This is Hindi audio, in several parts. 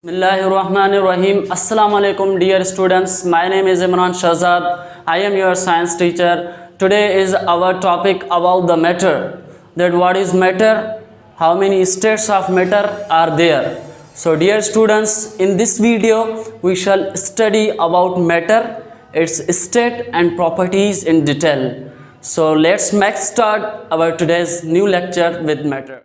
Bismillahirrahmanirrahim. Assalamu alaikum dear students. My name is Imran Shahzad. I am your science teacher. Today is our topic about the matter. That what is matter? How many states of matter are there? So dear students, in this video we shall study about matter, its state and properties in detail. So let's make start our today's new lecture with matter.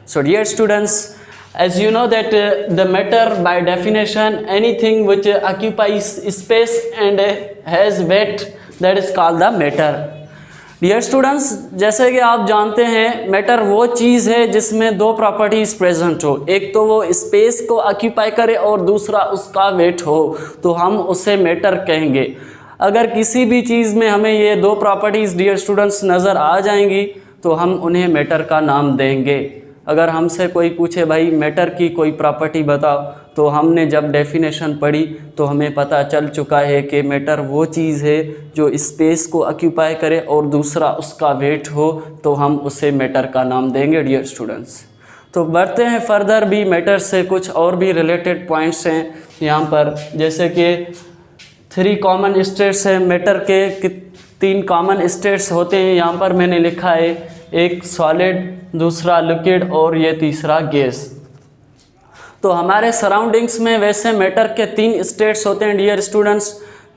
So dear students, as you know that the matter by definition anything which occupies space and has weight, that is called the matter. Dear students, जैसे कि आप जानते हैं मैटर वो चीज़ है जिसमें दो प्रॉपर्टीज़ प्रेजेंट हो, एक तो वो स्पेस को ऑक्यूपाई करे और दूसरा उसका वेट हो, तो हम उसे मैटर कहेंगे। अगर किसी भी चीज़ में हमें ये दो प्रॉपर्टीज़ डियर स्टूडेंट्स नज़र आ जाएंगी तो हम उन्हें मैटर का नाम देंगे। अगर हमसे कोई पूछे भाई मैटर की कोई प्रॉपर्टी बताओ, तो हमने जब डेफिनेशन पढ़ी तो हमें पता चल चुका है कि मैटर वो चीज़ है जो स्पेस को ऑक्यूपाई करे और दूसरा उसका वेट हो, तो हम उसे मैटर का नाम देंगे डियर स्टूडेंट्स। तो बढ़ते हैं फर्दर भी, मैटर से कुछ और भी रिलेटेड पॉइंट्स हैं यहाँ पर, जैसे कि 3 कॉमन स्टेट्स हैं मैटर के 3 कॉमन स्टेट्स होते हैं। यहाँ पर मैंने लिखा है एक सॉलिड, दूसरा लिक्विड और ये तीसरा गैस। तो हमारे सराउंडिंग्स में वैसे मैटर के 3 स्टेट्स होते हैं डियर स्टूडेंट्स,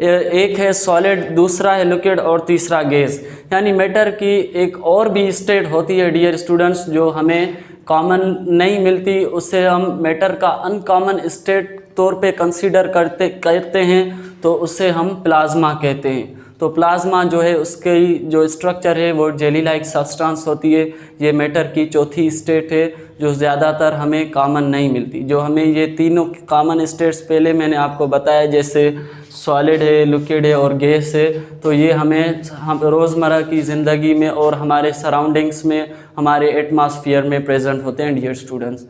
एक है सॉलिड, दूसरा है लिक्विड और तीसरा गैस। यानी मैटर की एक और भी स्टेट होती है डियर स्टूडेंट्स जो हमें कॉमन नहीं मिलती, उसे हम मैटर का अनकॉमन स्टेट तौर पे कंसीडर करते हैं, तो उसे हम प्लाज्मा कहते हैं। तो प्लाज्मा जो है उसकी जो स्ट्रक्चर है वो जेली लाइक सब्सटेंस होती है। ये मैटर की चौथी स्टेट है जो ज़्यादातर हमें कॉमन नहीं मिलती। जो हमें ये तीनों कॉमन स्टेट्स पहले मैंने आपको बताया, जैसे सॉलिड है, लिक्विड है और गैस है, तो ये हम रोज़मर्रा की ज़िंदगी में और हमारे सराउंडिंग्स में, हमारे एटमॉस्फेयर में प्रेजेंट होते हैं डियर स्टूडेंट्स।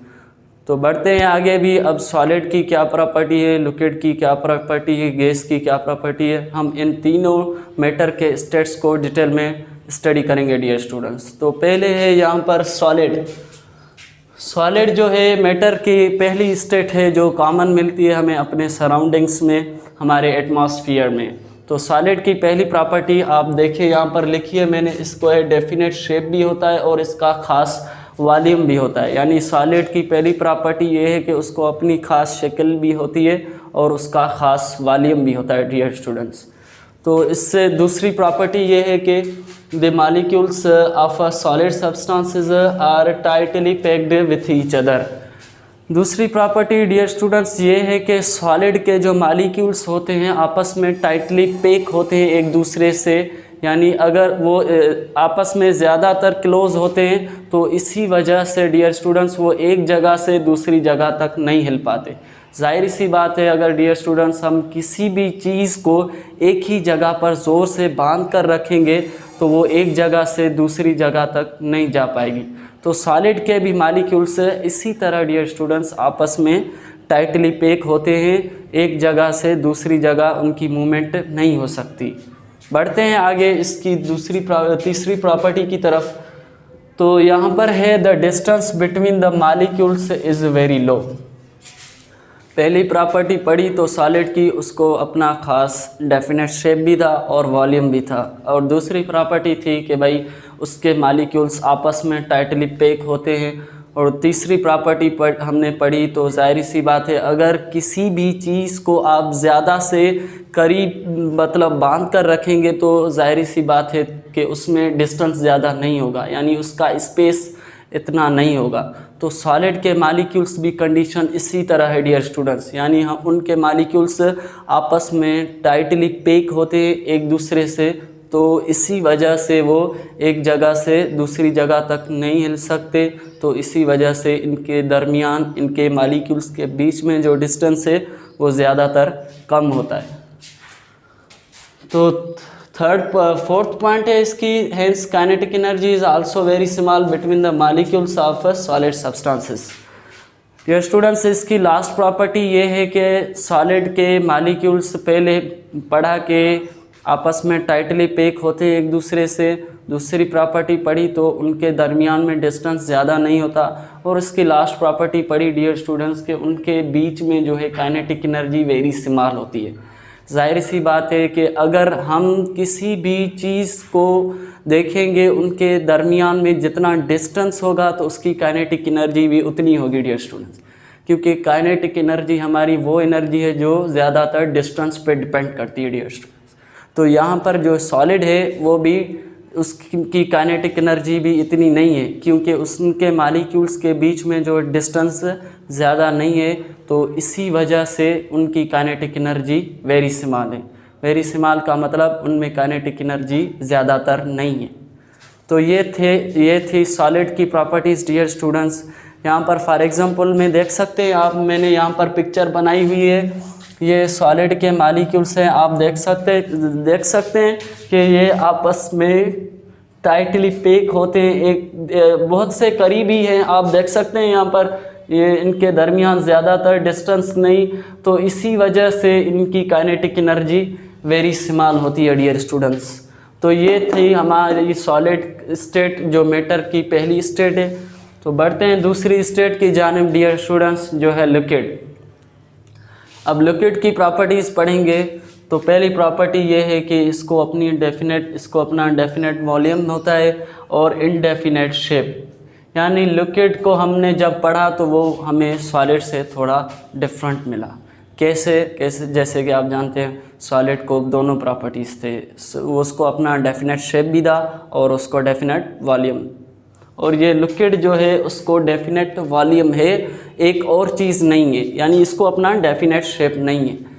तो बढ़ते हैं आगे भी। अब सॉलिड की क्या प्रॉपर्टी है, लिक्विड की क्या प्रॉपर्टी है, गैस की क्या प्रॉपर्टी है, हम इन तीनों मैटर के स्टेट्स को डिटेल में स्टडी करेंगे डियर स्टूडेंट्स। तो पहले है यहाँ पर सॉलिड। सॉलिड जो है मैटर की पहली स्टेट है जो कॉमन मिलती है हमें अपने सराउंडिंग्स में, हमारे एटमॉस्फेयर में। तो सॉलिड की पहली प्रॉपर्टी आप देखिए यहाँ पर लिखी है मैंने, इसको है डेफिनेट शेप भी होता है और इसका ख़ास वॉल्यूम भी होता है। यानी सॉलिड की पहली प्रॉपर्टी ये है कि उसको अपनी ख़ास शक्ल भी होती है और उसका ख़ास वॉल्यूम भी होता है डियर स्टूडेंट्स। तो इससे दूसरी प्रॉपर्टी ये है कि the molecules of a solid substances are tightly packed with each other. दूसरी प्रॉपर्टी डियर स्टूडेंट्स ये है कि सॉलिड के जो मॉलिक्यूल्स होते हैं आपस में टाइटली पैक होते हैं एक दूसरे से, यानी अगर वो आपस में ज़्यादातर क्लोज होते हैं तो इसी वजह से डियर स्टूडेंट्स वो एक जगह से दूसरी जगह तक नहीं हिल पाते। जाहिर सी बात है, अगर डियर स्टूडेंट्स हम किसी भी चीज़ को एक ही जगह पर ज़ोर से बांध कर रखेंगे तो वो एक जगह से दूसरी जगह तक नहीं जा पाएगी। तो सॉलिड के भी मॉलिक्यूल्स इसी तरह डियर स्टूडेंट्स आपस में टाइटली पैक होते हैं, एक जगह से दूसरी जगह उनकी मूवमेंट नहीं हो सकती। बढ़ते हैं आगे इसकी तीसरी प्रॉपर्टी की तरफ। तो यहाँ पर है the distance between the molecules is very low. पहली प्रॉपर्टी पढ़ी तो सॉलिड की, उसको अपना ख़ास डेफिनेट शेप भी था और वॉल्यूम भी था, और दूसरी प्रॉपर्टी थी कि भाई उसके मॉलिक्यूल्स आपस में टाइटली पैक होते हैं। और तीसरी प्रॉपर्टी हमने पढ़ी तो जाहिर सी बात है, अगर किसी भी चीज़ को आप ज़्यादा से करीब मतलब बांध कर रखेंगे तो जाहिर सी बात है कि उसमें डिस्टेंस ज़्यादा नहीं होगा, यानी उसका स्पेस इतना नहीं होगा। तो सॉलिड के मॉलिक्यूल्स भी कंडीशन इसी तरह है डियर स्टूडेंट्स, यानी हम उनके मॉलिक्यूल्स आपस में टाइटली पैक होते हैं एक दूसरे से, तो इसी वजह से वो एक जगह से दूसरी जगह तक नहीं हिल सकते। तो इसी वजह से इनके दरमियान, इनके मॉलिक्यूल्स के बीच में जो डिस्टेंस है वो ज़्यादातर कम होता है। तो फोर्थ पॉइंट है इसकी, hence kinetic energy is also very small between the molecules of solid substances. Dear students, इसकी लास्ट प्रॉपर्टी ये है कि सॉलिड के मॉलिक्यूल्स पहले पढ़ा के आपस में टाइटली पैक होते हैं एक दूसरे से। दूसरी प्रॉपर्टी पढ़ी तो उनके दरमियान में डिस्टेंस ज़्यादा नहीं होता। और इसकी लास्ट प्रॉपर्टी पढ़ी डियर स्टूडेंट्स के उनके बीच में जो है काइनेटिक एनर्जी वेरी स्मॉल होती है। जाहिर सी बात है कि अगर हम किसी भी चीज़ को देखेंगे उनके दरमियान में जितना डिस्टेंस होगा तो उसकी काइनेटिक एनर्जी भी उतनी होगी डियर स्टूडेंट्स, क्योंकि काइनेटिक एनर्जी हमारी वो एनर्जी है जो ज़्यादातर डिस्टेंस पे डिपेंड करती है डियर स्टूडेंट्स। तो यहाँ पर जो सॉलिड है वो भी उसकी काइनेटिक एनर्जी भी इतनी नहीं है, क्योंकि उसके मॉलिक्यूल्स के बीच में जो डिस्टेंस ज़्यादा नहीं है, तो इसी वजह से उनकी काइनेटिक एनर्जी वेरी स्मॉल है। वेरी स्मॉल का मतलब उनमें काइनेटिक एनर्जी ज़्यादातर नहीं है। तो ये थी सॉलिड की प्रॉपर्टीज़ डियर स्टूडेंट्स। यहाँ पर फॉर एग्जांपल में देख सकते हैं आप, मैंने यहाँ पर पिक्चर बनाई हुई है। ये सॉलिड के मॉलिक्यूल्स हैं। आप देख सकते हैं कि ये आपस में टाइटली पैक होते हैं, एक बहुत से करीबी हैं। आप देख सकते हैं यहाँ पर ये इनके दरमियान ज़्यादातर डिस्टेंस नहीं, तो इसी वजह से इनकी काइनेटिक एनर्जी वेरी स्मॉल होती है डियर स्टूडेंट्स। तो ये थी हमारी सॉलिड स्टेट जो मैटर की पहली स्टेट है। तो बढ़ते हैं दूसरी स्टेट की जानिब डियर स्टूडेंट्स, जो है लिक्विड। अब लिक्विड की प्रॉपर्टीज़ पढ़ेंगे तो पहली प्रॉपर्टी ये है कि इसको अपना डेफिनेट वॉल्यूम होता है और इनडेफिनेट शेप। यानी लिक्विड को हमने जब पढ़ा तो वो हमें सॉलिड से थोड़ा डिफरेंट मिला। कैसे जैसे कि आप जानते हैं सॉलिड को दोनों प्रॉपर्टीज़ थे, उसको अपना डेफिनेट शेप भी था और उसको डेफिनेट वॉल्यूम। और ये लिक्विड जो है उसको डेफिनेट वॉल्यूम है, एक और चीज़ नहीं है, यानी इसको अपना डेफिनेट शेप नहीं है।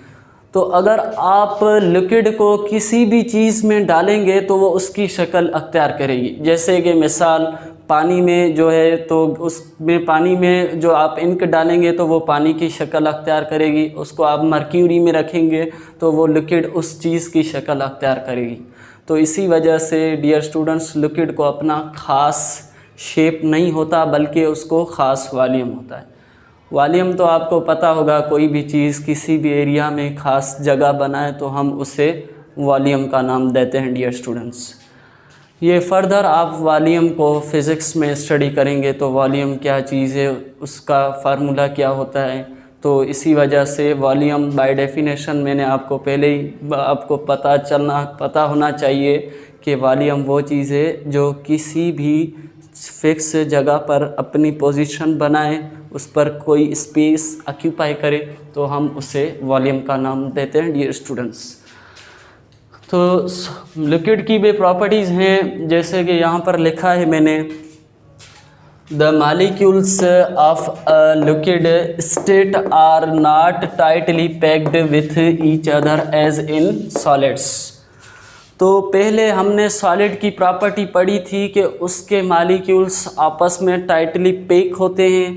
तो अगर आप लिक्विड को किसी भी चीज़ में डालेंगे तो वो उसकी शक्ल अख्तियार करेगी। जैसे कि मिसाल पानी में जो है तो उसमें पानी में जो आप इंक डालेंगे तो वो पानी की शक्ल अख्तियार करेगी। उसको आप मर्क्यूरी में रखेंगे तो वो लिक्विड उस चीज़ की शक्ल अख्तियार करेगी। तो इसी वजह से डियर स्टूडेंट्स लिक्विड को अपना ख़ास शेप नहीं होता बल्कि उसको ख़ास वॉल्यूम होता है। वॉल्यूम तो आपको पता होगा, कोई भी चीज़ किसी भी एरिया में ख़ास जगह बनाए तो हम उसे वॉल्यूम का नाम देते हैं डियर स्टूडेंट्स। ये फर्दर आप वॉल्यूम को फ़िज़िक्स में स्टडी करेंगे तो वॉल्यूम क्या चीज़ है, उसका फार्मूला क्या होता है। तो इसी वजह से वॉल्यूम बाय डेफिनेशन मैंने आपको पहले ही आपको पता होना चाहिए कि वॉल्यूम वो चीज़ है जो किसी भी फिक्स जगह पर अपनी पोजीशन बनाए, उस पर कोई स्पेस ऑक्यूपाई करे, तो हम उसे वॉल्यूम का नाम देते हैं डियर स्टूडेंट्स। तो लिक्विड की भी प्रॉपर्टीज़ हैं, जैसे कि यहाँ पर लिखा है मैंने, the molecules of a liquid state are not tightly packed with each other as in solids. तो पहले हमने सॉलिड की प्रॉपर्टी पढ़ी थी कि उसके मॉलिक्यूल्स आपस में टाइटली पैक होते हैं,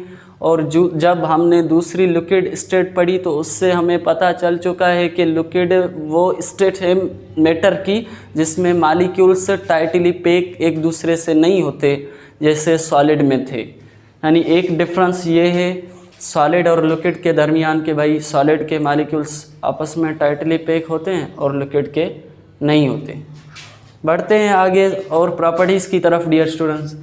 और जब हमने दूसरी लिक्विड स्टेट पढ़ी तो उससे हमें पता चल चुका है कि लिक्विड वो स्टेट है मैटर की जिसमें मॉलिक्यूल्स टाइटली पैक एक दूसरे से नहीं होते जैसे सॉलिड में थे। यानी एक डिफरेंस ये है सॉलिड और लिक्विड के दरमियान के भाई सॉलिड के मॉलिक्यूल्स आपस में टाइटली पैक होते हैं और लिक्विड के नहीं होते। बढ़ते हैं आगे और प्रॉपर्टीज़ की तरफ dear students.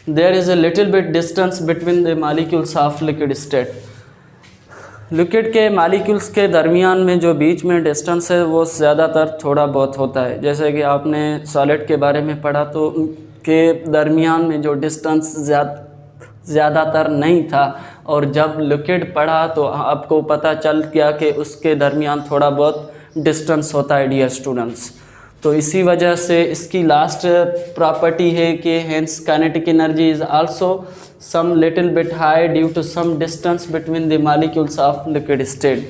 There is a little bit distance between the molecules of liquid state. Liquid के मॉलिक्यूल्स के दरमियान में जो बीच में डिस्टेंस है वो ज़्यादातर थोड़ा बहुत होता है। जैसे कि आपने सॉलिड के बारे में पढ़ा तो उनके दरमियान में जो डिस्टेंस ज़्यादातर नहीं था, और जब लिक्विड पढ़ा तो आपको पता चल गया कि उसके दरमियान थोड़ा बहुत डिस्टेंस होता है डियर स्टूडेंट्स। तो इसी वजह से इसकी लास्ट प्रॉपर्टी है कि hence kinetic energy is also some little bit high due to some distance between the molecules of liquid state.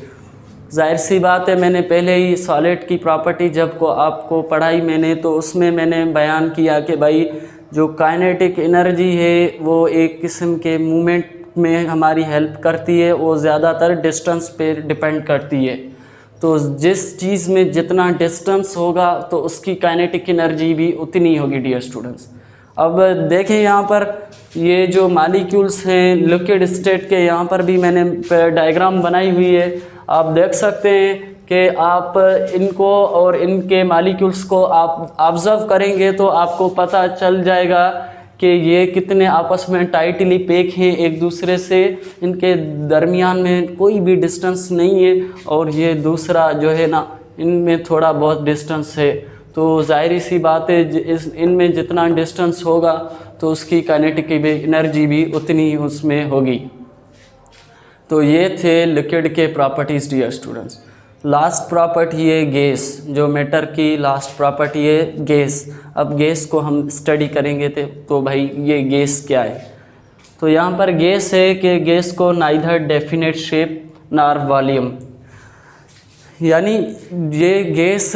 जाहिर सी बात है, मैंने पहले ही सॉलिड की प्रॉपर्टी जब को आपको पढ़ाई मैंने तो उसमें मैंने बयान किया कि भाई जो काइनेटिक एनर्जी है वो एक किस्म के मूवमेंट में हमारी हेल्प करती है, वो ज़्यादातर डिस्टेंस पे डिपेंड करती है। तो जिस चीज़ में जितना डिस्टेंस होगा तो उसकी काइनेटिक एनर्जी भी उतनी होगी डियर स्टूडेंट्स। अब देखें यहाँ पर ये जो मालिक्यूल्स हैं लिक्विड स्टेट के, यहाँ पर भी मैंने डायग्राम बनाई हुई है। आप देख सकते हैं कि आप इनको और इनके मालिक्यूल्स को आप ऑब्जर्व करेंगे तो आपको पता चल जाएगा कि ये कितने आपस में टाइटली पैक हैं एक दूसरे से, इनके दरमियान में कोई भी डिस्टेंस नहीं है, और ये दूसरा जो है ना इनमें थोड़ा बहुत डिस्टेंस है। तो जाहिर सी बात है इनमें जितना डिस्टेंस होगा तो उसकी काइनेटिक एनर्जी भी उतनी उसमें होगी। तो ये थे लिक्विड के properties dear students. Last property है गैस, जो मैटर की लास्ट प्रॉपर्टी है गैस। अब गैस को हम स्टडी करेंगे तो भाई ये गैस क्या है। तो यहाँ पर गैस है कि गैस को neither definite shape nor volume, यानी ये गैस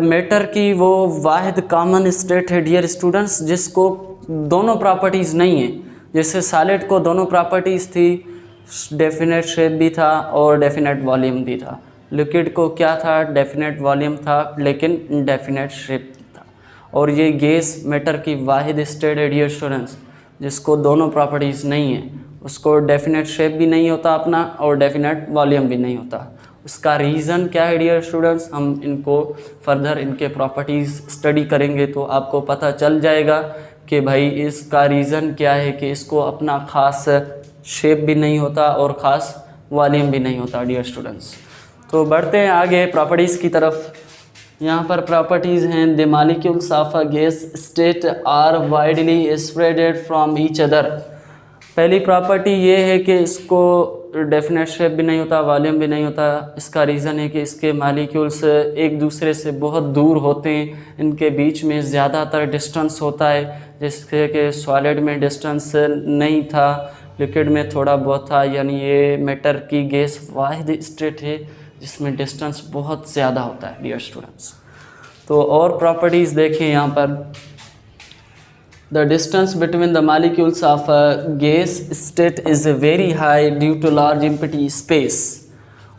मैटर की वो वाहिद कॉमन स्टेट है डियर स्टूडेंट्स जिसको दोनों प्रॉपर्टीज़ नहीं है। जैसे सॉलिड को दोनों प्रॉपर्टीज़ थी, डेफिनेट शेप भी था और डेफिनेट वॉल्यूम भी था। लिक्विड को क्या था, डेफिनेट वॉल्यूम था लेकिन इनडेफिनेट शेप था। और ये गैस मैटर की वाहिद स्टेट है डियर स्टूडेंट्स जिसको दोनों प्रॉपर्टीज़ नहीं है, उसको डेफिनेट शेप भी नहीं होता अपना और डेफिनेट वॉल्यूम भी नहीं होता। उसका रीज़न क्या है डियर स्टूडेंट्स, हम इनको फर्दर इनके प्रॉपर्टीज़ स्टडी करेंगे तो आपको पता चल जाएगा कि भाई इसका रीज़न क्या है कि इसको अपना ख़ास शेप भी नहीं होता और ख़ास वॉल्यूम भी नहीं होता डियर स्टूडेंट्स। तो बढ़ते हैं आगे प्रॉपर्टीज़ की तरफ। यहाँ पर प्रॉपर्टीज़ हैं, the molecules of a gas state are widely spreaded from each other. पहली प्रॉपर्टी ये है कि इसको डेफिनेट शेप भी नहीं होता, वॉल्यूम भी नहीं होता। इसका रीज़न है कि इसके मॉलिक्यूल्स एक दूसरे से बहुत दूर होते हैं, इनके बीच में ज़्यादातर डिस्टेंस होता है, जिससे कि सॉलिड में डिस्टेंस नहीं था, लिक्विड में थोड़ा बहुत था। यानी ये मैटर की गैस वाहिद स्टेट है जिसमें डिस्टेंस बहुत ज़्यादा होता है डियर स्टूडेंट्स। तो और प्रॉपर्टीज़ देखें यहाँ पर, the distance between the molecules of a gas state is very high due to large empty space.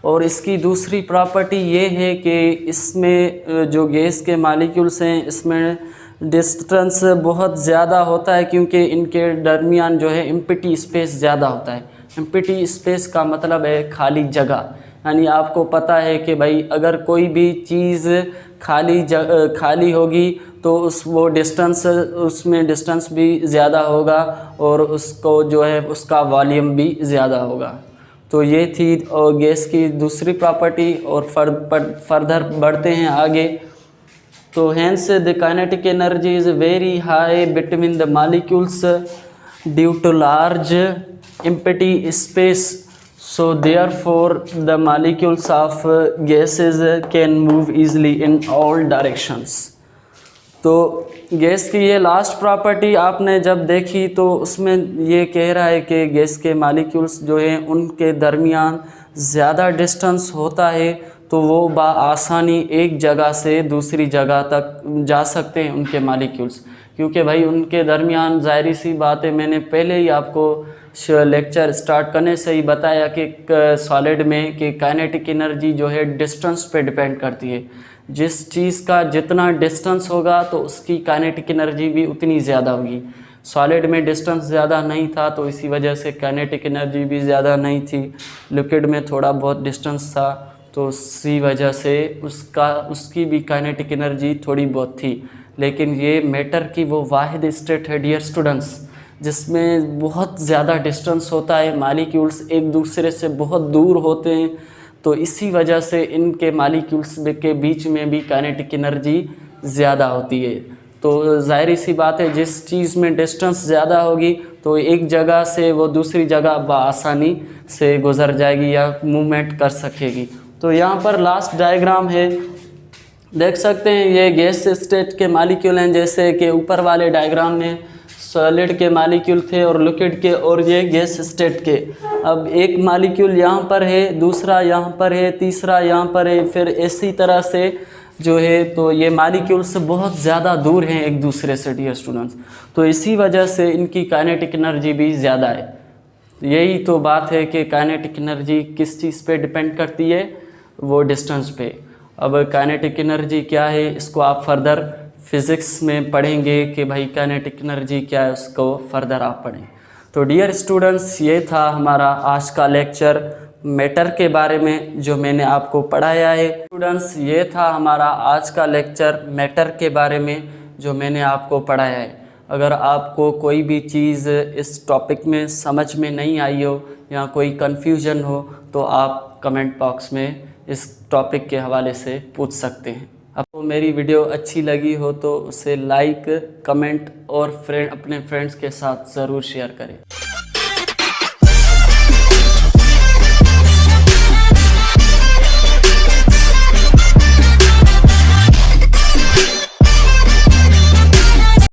और इसकी दूसरी प्रॉपर्टी ये है कि इसमें जो गैस के मॉलिक्यूल्स हैं इसमें डिस्टेंस बहुत ज़्यादा होता है क्योंकि इनके दरमियान जो है एम्प्टी स्पेस ज़्यादा होता है। एम्प्टी स्पेस का मतलब है खाली जगह, यानी आपको पता है कि भाई अगर कोई भी चीज़ खाली होगी तो वो डिस्टेंस, उसमें डिस्टेंस भी ज़्यादा होगा और उसको जो है उसका वॉल्यूम भी ज़्यादा होगा। तो ये थी और गैस की दूसरी प्रॉपर्टी। और फर्दर बढ़ते हैं आगे। तो hence the kinetic energy is very high between the molecules due to large empty space, so therefore the molecules of gases can move easily in all directions। तो गैस की ये लास्ट प्रॉपर्टी आपने जब देखी तो उसमें ये कह रहा है कि गैस के मॉलिक्यूल्स जो हैं उनके दरमियान ज़्यादा डिस्टेंस होता है तो वो आसानी एक जगह से दूसरी जगह तक जा सकते हैं उनके मॉलिक्यूल्स, क्योंकि भाई उनके दरमियान ज़ाहिर सी बात है, मैंने पहले ही आपको लेक्चर स्टार्ट करने से ही बताया कि सॉलिड में कि काइनेटिक एनर्जी जो है डिस्टेंस पे डिपेंड करती है। जिस चीज़ का जितना डिस्टेंस होगा तो उसकी काइनेटिक एनर्जी भी उतनी ज़्यादा होगी। सॉलिड में डिस्टेंस ज़्यादा नहीं था तो इसी वजह से काइनेटिक एनर्जी भी ज़्यादा नहीं थी। लिक्विड में थोड़ा बहुत डिस्टेंस था तो उसी वजह से उसकी भी काइनेटिक एनर्जी थोड़ी बहुत थी। लेकिन ये मैटर की वो वाहिद स्टेट है डियर स्टूडेंट्स जिसमें बहुत ज़्यादा डिस्टेंस होता है, मॉलिक्यूल्स एक दूसरे से बहुत दूर होते हैं, तो इसी वजह से इनके मॉलिक्यूल्स के बीच में भी काइनेटिक एनर्जी ज़्यादा होती है। तो ज़ाहिर सी बात है जिस चीज़ में डिस्टेंस ज़्यादा होगी तो एक जगह से वो दूसरी जगह बआसानी से गुज़र जाएगी या मूवमेंट कर सकेगी। तो यहाँ पर लास्ट डायग्राम है, देख सकते हैं ये गैस स्टेट के मॉलिक्यूल हैं, जैसे कि ऊपर वाले डायग्राम में सॉलिड के मॉलिक्यूल थे और लिक्विड के और ये गैस स्टेट के। अब एक मॉलिक्यूल यहाँ पर है, दूसरा यहाँ पर है, तीसरा यहाँ पर है, फिर इसी तरह से जो है तो ये मॉलिक्यूल्स बहुत ज़्यादा दूर हैं एक दूसरे से डियर स्टूडेंट्स, तो इसी वजह से इनकी काइनेटिक एनर्जी भी ज़्यादा है। यही तो बात है कि काइनेटिक एनर्जी किस चीज़ पे डिपेंड करती है, वो डिस्टेंस पे। अब काइनेटिक एनर्जी क्या है इसको आप फर्दर फिज़िक्स में पढ़ेंगे कि भाई काइनेटिक एनर्जी क्या है, उसको फर्दर आप पढ़ें। तो डियर स्टूडेंट्स, ये था हमारा आज का लेक्चर मैटर के बारे में जो मैंने आपको पढ़ाया है। स्टूडेंट्स, ये था हमारा आज का लेक्चर मैटर के बारे में जो मैंने आपको पढ़ाया है। अगर आपको कोई भी चीज़ इस टॉपिक में समझ में नहीं आई हो या कोई कन्फ्यूजन हो तो आप कमेंट बॉक्स में इस टॉपिक के हवाले से पूछ सकते हैं। आपको मेरी वीडियो अच्छी लगी हो तो उसे लाइक, कमेंट और अपने फ्रेंड्स के साथ ज़रूर शेयर करें।